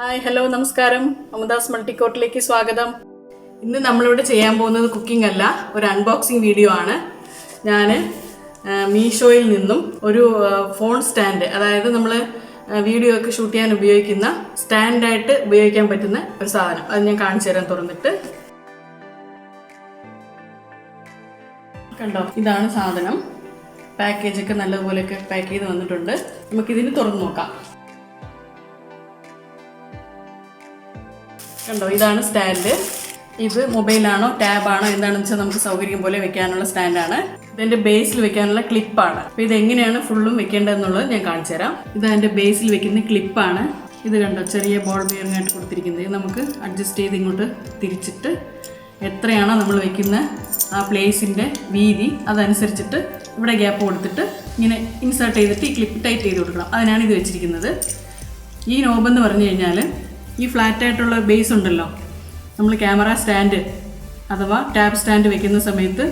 Hi hello നമസ്കാരം. അമുദാസ് മൾട്ടിക്കോട്ടിലേക്ക് സ്വാഗതം. ഇന്ന് നമ്മളിവിടെ ചെയ്യാൻ പോകുന്നത് കുക്കിംഗ് അല്ല, ഒരു അൺബോക്സിങ് വീഡിയോ ആണ്. ഞാൻ മീഷോയിൽ നിന്നും ഒരു ഫോൺ സ്റ്റാൻഡ്, അതായത് നമ്മൾ വീഡിയോ ഒക്കെ ഷൂട്ട് ചെയ്യാൻ ഉപയോഗിക്കുന്ന സ്റ്റാൻഡായിട്ട് ഉപയോഗിക്കാൻ പറ്റുന്ന ഒരു സാധനം, അത് ഞാൻ കാണിച്ചു തരാൻ. തുറന്നിട്ട് കണ്ടോ, ഇതാണ് സാധനം. പാക്കേജൊക്കെ നല്ലതുപോലെയൊക്കെ പാക്ക് ചെയ്ത് വന്നിട്ടുണ്ട്. നമുക്കിതിന് തുറന്നു നോക്കാം. കണ്ടോ, ഇതാണ് സ്റ്റാൻഡ്. ഇത് മൊബൈലാണോ ടാബാണോ എന്താണെന്ന് വെച്ചാൽ നമുക്ക് സൗകര്യം പോലെ വെക്കാനുള്ള സ്റ്റാൻഡാണ്. ഇതിൻ്റെ ബേസിൽ വെക്കാനുള്ള ക്ലിപ്പാണ്. അപ്പോൾ ഇതെങ്ങനെയാണ് ഫുള്ളും വെക്കേണ്ടതെന്നുള്ളത് ഞാൻ കാണിച്ചു തരാം. ഇത് അതിൻ്റെ ബേസിൽ വെക്കുന്ന ക്ലിപ്പാണ്. ഇത് കണ്ടോ, ചെറിയ ബോൾ ബെയറിംഗ് ആയിട്ട് കൊടുത്തിരിക്കുന്നത്. നമുക്ക് അഡ്ജസ്റ്റ് ചെയ്ത് ഇങ്ങോട്ട് തിരിച്ചിട്ട് എത്രയാണോ നമ്മൾ വെക്കുന്ന ആ പ്ലേസിൻ്റെ വീതി അതനുസരിച്ചിട്ട് ഇവിടെ ഗ്യാപ്പ് കൊടുത്തിട്ട് ഇങ്ങനെ ഇൻസേർട്ട് ചെയ്തിട്ട് ഈ ക്ലിപ്പ് ടൈറ്റ് ചെയ്ത് കൊടുക്കണം. അതിനാണ് ഇത് വെച്ചിരിക്കുന്നത്. ഈ നോബെന്ന് പറഞ്ഞു കഴിഞ്ഞാൽ ഈ ഫ്ലാറ്റായിട്ടുള്ള ബേസ് ഉണ്ടല്ലോ, നമ്മൾ ക്യാമറ സ്റ്റാൻഡ് അഥവാ ടാബ് സ്റ്റാൻഡ് വെക്കുന്ന സമയത്ത്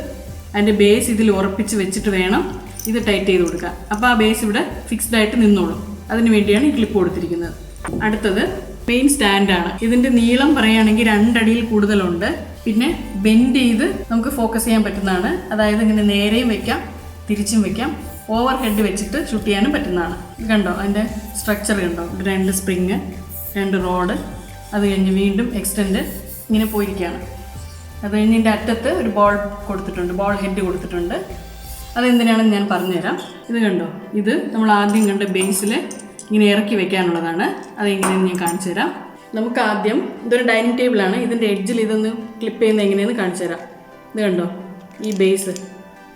അതിൻ്റെ ബേസ് ഇതിൽ ഉറപ്പിച്ച് വെച്ചിട്ട് വേണം ഇത് ടൈറ്റ് ചെയ്ത് കൊടുക്കാൻ. അപ്പോൾ ആ ബേസ് ഇവിടെ ഫിക്സ്ഡ് ആയിട്ട് നിന്നോളും. അതിന് വേണ്ടിയാണ് ഈ ക്ലിപ്പ് കൊടുത്തിരിക്കുന്നത്. അടുത്തത് മെയിൻ സ്റ്റാൻഡാണ്. ഇതിൻ്റെ നീളം പറയുകയാണെങ്കിൽ 2 അടിയിൽ കൂടുതലുണ്ട്. പിന്നെ ബെൻഡ് ചെയ്ത് നമുക്ക് ഫോക്കസ് ചെയ്യാൻ പറ്റുന്നതാണ്. അതായത് ഇങ്ങനെ നേരെയും വെക്കാം, തിരിച്ചും വെക്കാം. ഓവർ ഹെഡ് വെച്ചിട്ട് ഷൂട്ട് ചെയ്യാനും പറ്റുന്നതാണ്. കണ്ടോ, അതിൻ്റെ സ്ട്രക്ചർ കണ്ടോ, 2 സ്പ്രിങ്, 2 റോഡ്, അത് കഴിഞ്ഞ് വീണ്ടും എക്സ്റ്റെൻഡ് ഇങ്ങനെ പോയിരിക്കുകയാണ്. അത് കഴിഞ്ഞ് ഇതിൻ്റെ അറ്റത്ത് ഒരു ബോൾ കൊടുത്തിട്ടുണ്ട്, ബോൾ ഹെഡ് കൊടുത്തിട്ടുണ്ട്. അതെന്തിനാണെന്ന് ഞാൻ പറഞ്ഞുതരാം. ഇത് കണ്ടോ, ഇത് നമ്മൾ ആദ്യം കണ്ട ബേസിൽ ഇങ്ങനെ ഇറക്കി വെക്കാനുള്ളതാണ്. അതെങ്ങനെയെന്ന് ഞാൻ കാണിച്ചു തരാം. നമുക്ക് ആദ്യം ഇതൊരു ഡൈനിങ് ടേബിളാണ്. ഇതിൻ്റെ എഡ്ജിൽ ഇതൊന്ന് ക്ലിപ്പ് ചെയ്യുന്നത് എങ്ങനെയെന്ന് കാണിച്ചു തരാം. ഇത് കണ്ടോ, ഈ ബേസ്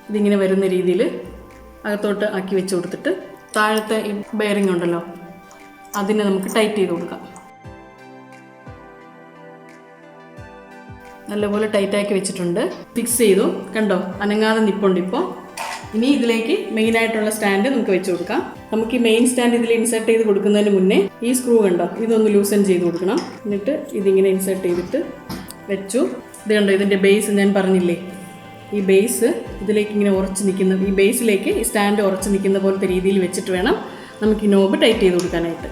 ഇതിങ്ങനെ വരുന്ന രീതിയിൽ അകത്തോട്ട് ആക്കി വെച്ച് കൊടുത്തിട്ട് താഴത്തെ ഈ ബെയറിംഗ് ഉണ്ടല്ലോ, അതിനെ നമുക്ക് ടൈറ്റ് ചെയ്ത് കൊടുക്കാം. നല്ലപോലെ ടൈറ്റാക്കി വെച്ചിട്ടുണ്ട്. ഫിക്സ് ചെയ്തു. കണ്ടോ, അനങ്ങാതെ നിപ്പുണ്ട് ഇപ്പോൾ. ഇനി ഇതിലേക്ക് മെയിനായിട്ടുള്ള സ്റ്റാൻഡ് നമുക്ക് വെച്ച് കൊടുക്കാം. നമുക്ക് ഈ മെയിൻ സ്റ്റാൻഡ് ഇതിൽ ഇൻസേർട്ട് ചെയ്ത് കൊടുക്കുന്നതിന് മുന്നേ ഈ സ്ക്രൂ കണ്ടോ, ഇതൊന്ന് ലൂസൻ ചെയ്ത് കൊടുക്കണം. എന്നിട്ട് ഇതിങ്ങനെ ഇൻസേർട്ട് ചെയ്തിട്ട് വെച്ചു. ഇത് കണ്ടോ, ഇതിൻ്റെ ബേസ് ഞാൻ പറഞ്ഞില്ലേ, ഈ ബേസ് ഇതിലേക്ക് ഇങ്ങനെ ഉറച്ച് നിൽക്കുന്ന, ഈ ബേസിലേക്ക് ഈ സ്റ്റാൻഡ് ഉറച്ച് നിൽക്കുന്ന പോലത്തെ രീതിയിൽ വെച്ചിട്ട് വേണം നമുക്ക് ഈ നോബ് ടൈറ്റ് ചെയ്ത് കൊടുക്കാനായിട്ട്.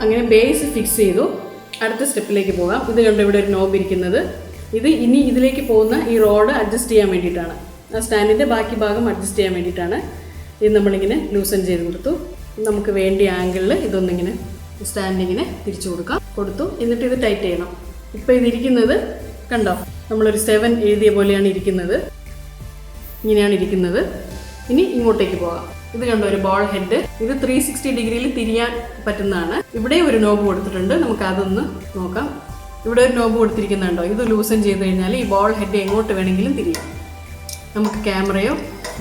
അങ്ങനെ ബേസ് ഫിക്സ് ചെയ്തു. അടുത്ത സ്റ്റെപ്പിലേക്ക് പോകാം. ഇത് കണ്ടോ, ഇവിടെ ഒരു നോബ് ഇരിക്കുന്നത്. ഇത് ഇനി ഇതിലേക്ക് പോകുന്ന ഈ റോഡ് അഡ്ജസ്റ്റ് ചെയ്യാൻ വേണ്ടിയിട്ടാണ്, ആ സ്റ്റാൻഡിൻ്റെ ബാക്കി ഭാഗം അഡ്ജസ്റ്റ് ചെയ്യാൻ വേണ്ടിയിട്ടാണ്. ഇത് നമ്മളിങ്ങനെ ലൂസൻ ചെയ്ത് കൊടുത്തു. നമുക്ക് വേണ്ടിയ ആംഗിളിൽ ഇതൊന്നിങ്ങനെ സ്റ്റാൻഡിങ്ങനെ തിരിച്ചു കൊടുത്തു. എന്നിട്ട് ഇത് ടൈറ്റ് ചെയ്യണം. ഇപ്പോൾ ഇതിരിക്കുന്നത് കണ്ടോ, നമ്മളൊരു 7 എഴുതിയ പോലെയാണ് ഇരിക്കുന്നത്. ഇങ്ങനെയാണ് ഇരിക്കുന്നത്. ഇനി ഇങ്ങോട്ടേക്ക് പോകാം. ഇത് കണ്ടോ, ഒരു ബോൾ ഹെഡ്. ഇത് 360 ഡിഗ്രിയിൽ തിരിയാൻ പറ്റുന്നതാണ്. ഇവിടെ ഒരു നോബ് കൊടുത്തിട്ടുണ്ട്. നമുക്ക് അതൊന്ന് നോക്കാം. ഇവിടെ ഒരു നോബ് കൊടുത്തിരിക്കുന്നുണ്ടോ, ഇത് ലൂസൻ ചെയ്ത് കഴിഞ്ഞാൽ ഈ ബോൾ ഹെഡ് എങ്ങോട്ട് വേണമെങ്കിലും തിരിയാം. നമുക്ക് ക്യാമറയോ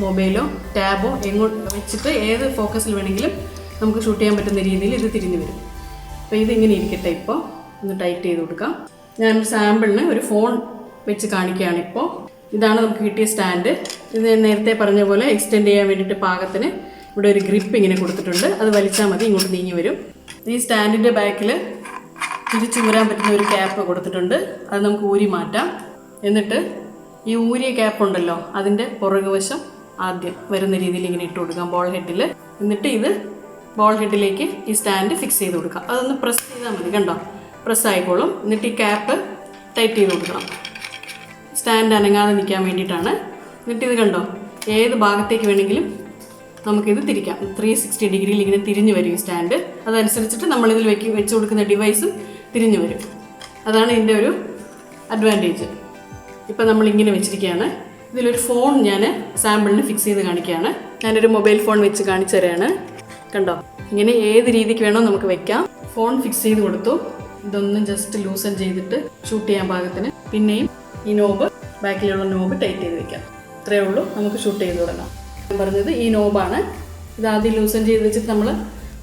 മൊബൈലോ ടാബോ എങ്ങോട്ട് വെച്ചിട്ട് ഏത് ഫോക്കസിൽ വേണമെങ്കിലും നമുക്ക് ഷൂട്ട് ചെയ്യാൻ പറ്റുന്ന രീതിയിൽ ഇത് തിരിഞ്ഞു വരും. അപ്പോൾ ഇതിങ്ങനെ ഇരിക്കട്ടെ. ഇപ്പോൾ ഒന്ന് ടൈറ്റ് ചെയ്ത് കൊടുക്കാം. ഞാനൊരു സാമ്പിളിന് ഒരു ഫോൺ വെച്ച് കാണിക്കുകയാണ്. ഇപ്പോൾ ഇതാണ് നമുക്ക് കിട്ടിയ സ്റ്റാൻഡ്. ഇത് ഞാൻ നേരത്തെ പറഞ്ഞ പോലെ എക്സ്റ്റെൻഡ് ചെയ്യാൻ വേണ്ടിയിട്ട് പാകത്തിന് ഇവിടെ ഒരു ഗ്രിപ്പ് ഇങ്ങനെ കൊടുത്തിട്ടുണ്ട്. അത് വലിച്ചാൽ മതി, ഇങ്ങോട്ട് നീങ്ങി വരും. ഈ സ്റ്റാൻഡിൻ്റെ ബാക്കിൽ തിരിച്ചൂരാൻ പറ്റുന്ന ഒരു ക്യാപ്പ് കൊടുത്തിട്ടുണ്ട്. അത് നമുക്ക് ഊരി മാറ്റാം. എന്നിട്ട് ഈ ഊരിയ ക്യാപ്പ് ഉണ്ടല്ലോ, അതിൻ്റെ പുറകുവശം ആദ്യം വരുന്ന രീതിയിൽ ഇങ്ങനെ ഇട്ട് കൊടുക്കാം ബോൾ ഹെഡിൽ. എന്നിട്ട് ഇത് ബോൾ ഹെഡിലേക്ക് ഈ സ്റ്റാൻഡ് ഫിക്സ് ചെയ്ത് കൊടുക്കാം. അതൊന്ന് പ്രസ് ചെയ്താൽ മതി. കണ്ടോ, പ്രസ് ആയിക്കോളും. എന്നിട്ട് ഈ ക്യാപ്പ് ടൈറ്റ് ചെയ്ത് കൊടുക്കണം, സ്റ്റാൻഡ് അനങ്ങാതെ നിൽക്കാൻ വേണ്ടിയിട്ടാണ്. എന്നിട്ട് ഇത് കണ്ടോ, ഏത് ഭാഗത്തേക്ക് വേണമെങ്കിലും നമുക്കിത് തിരിക്കാം. 360 ഡിഗ്രിയിൽ ഇങ്ങനെ തിരിഞ്ഞു വരും ഈ സ്റ്റാൻഡ്. അതനുസരിച്ചിട്ട് നമ്മളിതിൽ വെച്ച് കൊടുക്കുന്ന ഡിവൈസും തിരിഞ്ഞു വരും. അതാണ് ഇതിൻ്റെ ഒരു അഡ്വാൻറ്റേജ്. ഇപ്പം നമ്മളിങ്ങനെ വെച്ചിരിക്കുകയാണ്. ഇതിലൊരു ഫോൺ ഞാൻ സാമ്പിളിന് ഫിക്സ് ചെയ്ത് കാണിക്കുകയാണ്. ഞാനൊരു മൊബൈൽ ഫോൺ വെച്ച് കാണിച്ചു തരാണ്. കണ്ടോ, ഇങ്ങനെ ഏത് രീതിക്ക് വേണോ നമുക്ക് വെക്കാം. ഫോൺ ഫിക്സ് ചെയ്ത് കൊടുത്തു. ഇതൊന്നും ജസ്റ്റ് ലൂസൻ ചെയ്തിട്ട് ഷൂട്ട് ചെയ്യാൻ പാകത്തിന്. പിന്നെയും ഈ നോബ്, ബാക്കിലുള്ള നോബ് ടൈറ്റ് ചെയ്ത് വെക്കാം. ഇത്രയേ ഉള്ളൂ, നമുക്ക് ഷൂട്ട് ചെയ്ത് തുടങ്ങാം. ഞാൻ പറഞ്ഞത് ഈ നോബാണ്. ഇത് ആദ്യം ലൂസൻ ചെയ്ത് വെച്ചിട്ട് നമ്മൾ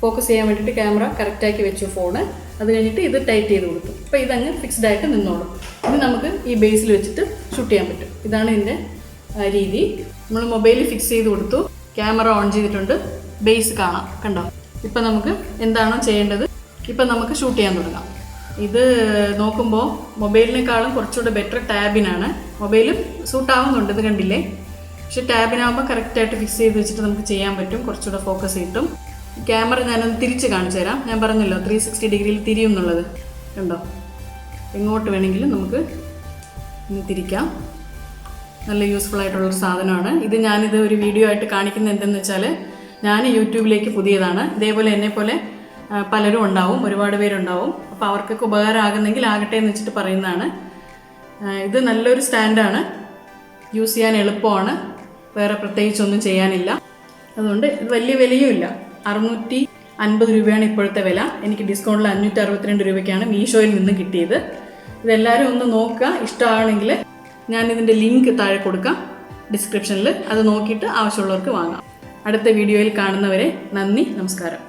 ഫോക്കസ് ചെയ്യാൻ വേണ്ടിയിട്ട് ക്യാമറ കറക്റ്റാക്കി വെച്ചു ഫോണ്. അത് കഴിഞ്ഞിട്ട് ഇത് ടൈറ്റ് ചെയ്ത് കൊടുത്തു. അപ്പോൾ ഇതങ്ങ് ഫിക്സ്ഡ് ആയിട്ട് നിന്നോളും. ഇനി നമുക്ക് ഈ ബേസിൽ വെച്ചിട്ട് ഷൂട്ട് ചെയ്യാൻ പറ്റും. ഇതാണ് ഇതിൻ്റെ രീതി. നമ്മൾ മൊബൈലിൽ ഫിക്സ് ചെയ്ത് കൊടുത്തു, ക്യാമറ ഓൺ ചെയ്തിട്ടുണ്ട്, ബേസ് കാണാം. കണ്ടോ, ഇപ്പം നമുക്ക് എന്താണോ ചെയ്യേണ്ടത്, ഇപ്പം നമുക്ക് ഷൂട്ട് ചെയ്യാൻ തുടങ്ങാം. ഇത് നോക്കുമ്പോൾ മൊബൈലിനേക്കാളും കുറച്ചുകൂടെ ബെറ്റർ ടാബിനാണ്. മൊബൈലും സൂട്ടാവുന്നുണ്ട്, ഇത് കണ്ടില്ലേ. പക്ഷെ ടാബിനാകുമ്പോൾ കറക്റ്റായിട്ട് ഫിക്സ് ചെയ്ത് വെച്ചിട്ട് നമുക്ക് ചെയ്യാൻ പറ്റും, കുറച്ചുകൂടെ ഫോക്കസ് കിട്ടും. ക്യാമറ ഞാനൊന്ന് തിരിച്ച് കാണിച്ചു തരാം. ഞാൻ പറഞ്ഞല്ലോ 360 ഡിഗ്രിയിൽ തിരിയും എന്നുള്ളത്. കണ്ടോ, എങ്ങോട്ട് വേണമെങ്കിലും നമുക്ക് ഇന്ന് തിരിക്കാം. നല്ല യൂസ്ഫുൾ ആയിട്ടുള്ളൊരു സാധനമാണ് ഇത്. ഞാനിത് ഒരു വീഡിയോ ആയിട്ട് കാണിക്കുന്നത് എന്തെന്ന് വെച്ചാൽ, ഞാൻ യൂട്യൂബിലേക്ക് പുതിയതാണ്. ഇതേപോലെ എന്നെപ്പോലെ പലരും ഉണ്ടാവും, ഒരുപാട് പേരുണ്ടാവും. അപ്പോൾ അവർക്കൊക്കെ ഉപകാരമാകുന്നെങ്കിൽ ആകട്ടെ എന്ന് വെച്ചിട്ട് പറയുന്നതാണ്. ഇത് നല്ലൊരു സ്റ്റാൻഡാണ്, യൂസ് ചെയ്യാൻ എളുപ്പമാണ്, വേറെ പ്രത്യേകിച്ചൊന്നും ചെയ്യാനില്ല. അതുകൊണ്ട് ഇത് വലിയ വിലയും ഇല്ല. 650 രൂപയാണ് ഇപ്പോഴത്തെ വില. എനിക്ക് ഡിസ്കൗണ്ടിൽ 562 രൂപയ്ക്കാണ് മീഷോയിൽ നിന്ന് കിട്ടിയത്. ഇതെല്ലാവരും ഒന്ന് നോക്കുക. ഇഷ്ടമാണെങ്കിൽ ഞാനിതിൻ്റെ ലിങ്ക് താഴെ കൊടുക്കാം ഡിസ്ക്രിപ്ഷനിൽ. അത് നോക്കിയിട്ട് ആവശ്യമുള്ളവർക്ക് വാങ്ങാം. അടുത്ത വീഡിയോയിൽ കാണുന്നവരെ നന്ദി, നമസ്കാരം.